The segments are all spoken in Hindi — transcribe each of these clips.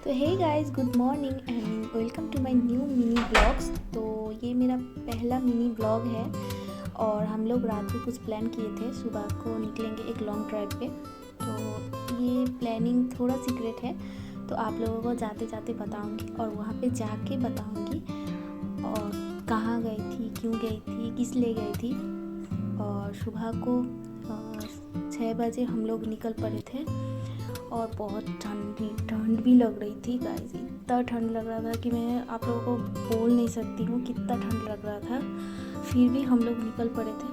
तो hey guys, good morning and welcome to my new mini blogs. तो ये मेरा पहला मिनी ब्लॉग है और हम लोग रात को कुछ प्लान किए थे, सुबह को निकलेंगे एक लॉन्ग ड्राइव पे। तो ये प्लानिंग थोड़ा सीक्रेट है, तो आप लोगों को जाते जाते बताऊंगी और वहाँ पे जाके बताऊंगी और कहाँ गई थी, क्यों गई थी, किस लिए गई थी। और सुबह को 6 बजे हम लोग निकल पड़े थे और बहुत ठंड भी लग रही थी गाइस। इतना ठंड लग रहा था कि मैं आप लोगों को बोल नहीं सकती हूँ कितना ठंड लग रहा था। फिर भी हम लोग निकल पड़े थे।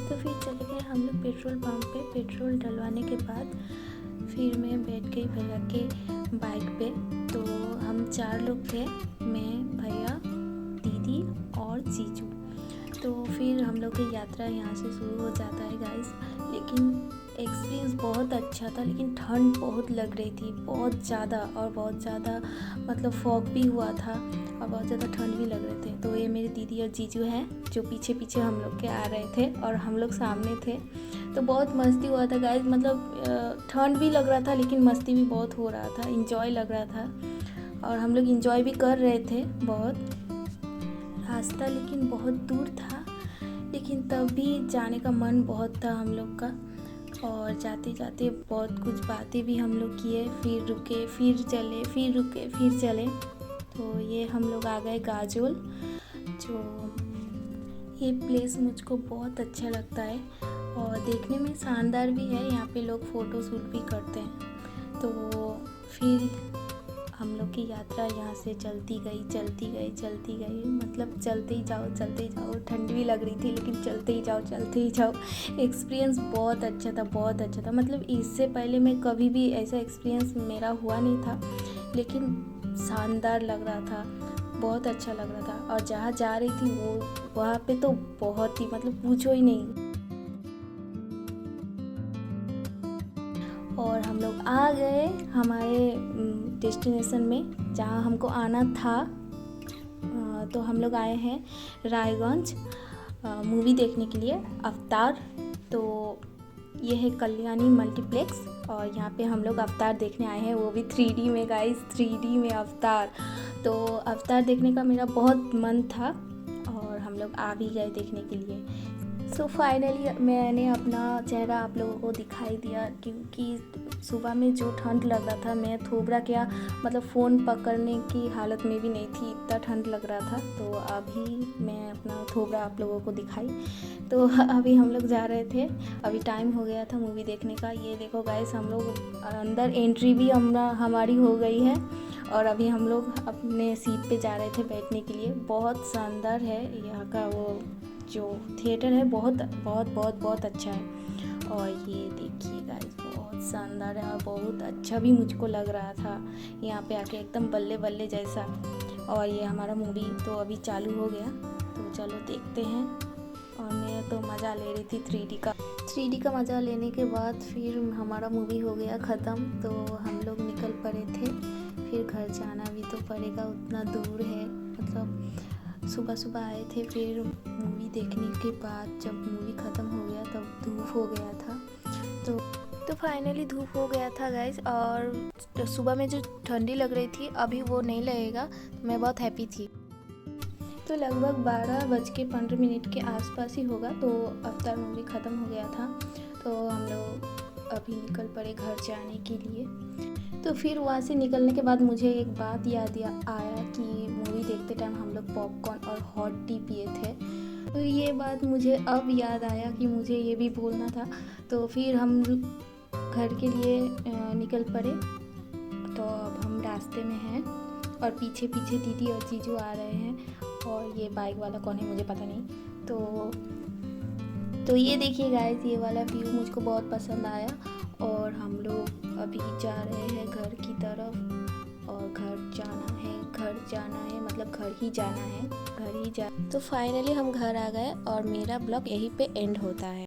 तो फिर चले गए हम लोग पेट्रोल पंप पे। पेट्रोल डलवाने के बाद फिर मैं बैठ गई भैया के बाइक पे। तो हम 4 लोग थे, मैं, भैया, दीदी और जीजू। तो फिर हम लोग की यात्रा यहाँ से शुरू हो जाता है गाइस। लेकिन एक्सपीरियंस बहुत अच्छा था, लेकिन ठंड बहुत लग रही थी, बहुत ज़्यादा मतलब फॉग भी हुआ था और बहुत ज़्यादा ठंड भी लग रहे थे। तो ये मेरी दीदी और जीजू हैं जो पीछे पीछे हम लोग के आ रहे थे और हम लोग सामने थे। तो बहुत मस्ती हुआ था गाइस, मतलब ठंड भी लग रहा था लेकिन मस्ती भी बहुत हो रहा था, इंजॉय लग रहा था और हम लोग इंजॉय भी कर रहे थे बहुत। रास्ता लेकिन बहुत दूर था, लेकिन तब भी जाने का मन बहुत था हम लोग का। और जाते जाते बहुत कुछ बातें भी हम लोग किए, फिर रुके, फिर चले, फिर रुके, फिर चले। तो ये हम लोग आ गए गाजोल। जो ये प्लेस मुझको बहुत अच्छा लगता है और देखने में शानदार भी है। यहाँ पे लोग फ़ोटो शूट भी करते हैं। तो फिर हम लोग की यात्रा यहाँ से चलती गई, मतलब चलते ही जाओ। ठंड भी लग रही थी लेकिन चलते ही जाओ। एक्सपीरियंस बहुत अच्छा था। मतलब इससे पहले मैं कभी भी ऐसा एक्सपीरियंस मेरा हुआ नहीं था, लेकिन शानदार लग रहा था, बहुत अच्छा लग रहा था। और जहाँ जा रही थी वो वहाँ पे तो बहुत ही, मतलब पूछो ही नहीं। और हम लोग आ गए हमारे डेस्टिनेशन में जहाँ हमको आना था। तो हम लोग आए हैं रायगंज मूवी देखने के लिए, अवतार। तो ये है कल्याणी मल्टीप्लेक्स और यहाँ पे हम लोग अवतार देखने आए हैं, वो भी 3D में गाइस, 3D में अवतार। तो अवतार देखने का मेरा बहुत मन था और हम लोग आ भी गए देखने के लिए। सो फाइनली मैंने अपना चेहरा आप लोगों को दिखाई दिया, क्योंकि सुबह में जो ठंड लग रहा था, मैं थोबड़ा क्या मतलब फ़ोन पकड़ने की हालत में भी नहीं थी, इतना ठंड लग रहा था। तो अभी मैं अपना थोबड़ा आप लोगों को दिखाई। तो अभी हम लोग जा रहे थे, अभी टाइम हो गया था मूवी देखने का। ये देखो गाइस, हम लोग अंदर एंट्री भी हमारी हो गई है और अभी हम लोग अपने सीट पे जा रहे थे बैठने के लिए। बहुत शानदार है यहाँ का वो जो थिएटर है, बहुत अच्छा है। और ये देखिए गाइस, बहुत शानदार है और बहुत अच्छा भी मुझको लग रहा था यहाँ पे आके, एकदम बल्ले बल्ले जैसा। और ये हमारा मूवी तो अभी चालू हो गया, तो चलो देखते हैं। और मैं तो मज़ा ले रही थी 3D का मज़ा लेने के बाद फिर हमारा मूवी हो गया ख़त्म। तो हम लोग निकल पड़े थे, फिर घर जाना भी तो पड़ेगा, उतना दूर है। मतलब सुबह आए थे, फिर मूवी देखने के बाद जब मूवी ख़त्म हो गया तब धूप हो गया था। तो फाइनली धूप हो गया था गाइस। और सुबह में जो ठंडी लग रही थी अभी वो नहीं लगेगा, तो मैं बहुत हैप्पी थी। तो लगभग 12:15 के आसपास ही होगा, तो अवतार मूवी ख़त्म हो गया था। तो हम लोग अभी निकल पड़े घर जाने के लिए। तो फिर वहाँ से निकलने के बाद मुझे एक बात याद आया कि मूवी देखते टाइम हम लोग पॉपकॉर्न और हॉट टी पिए थे। तो ये बात मुझे अब याद आया कि मुझे ये भी बोलना था। तो फिर हम घर के लिए निकल पड़े। तो अब हम रास्ते में हैं और पीछे पीछे दीदी और जीजू आ रहे हैं और ये बाइक वाला कौन है मुझे पता नहीं। तो ये देखिए गाइस, ये वाला व्यू मुझको बहुत पसंद आया। और हम लोग अभी जा रहे हैं घर की तरफ और घर जाना है, मतलब घर ही जाना है। तो फाइनली हम घर आ गए और मेरा ब्लॉग यहीं पे एंड होता है।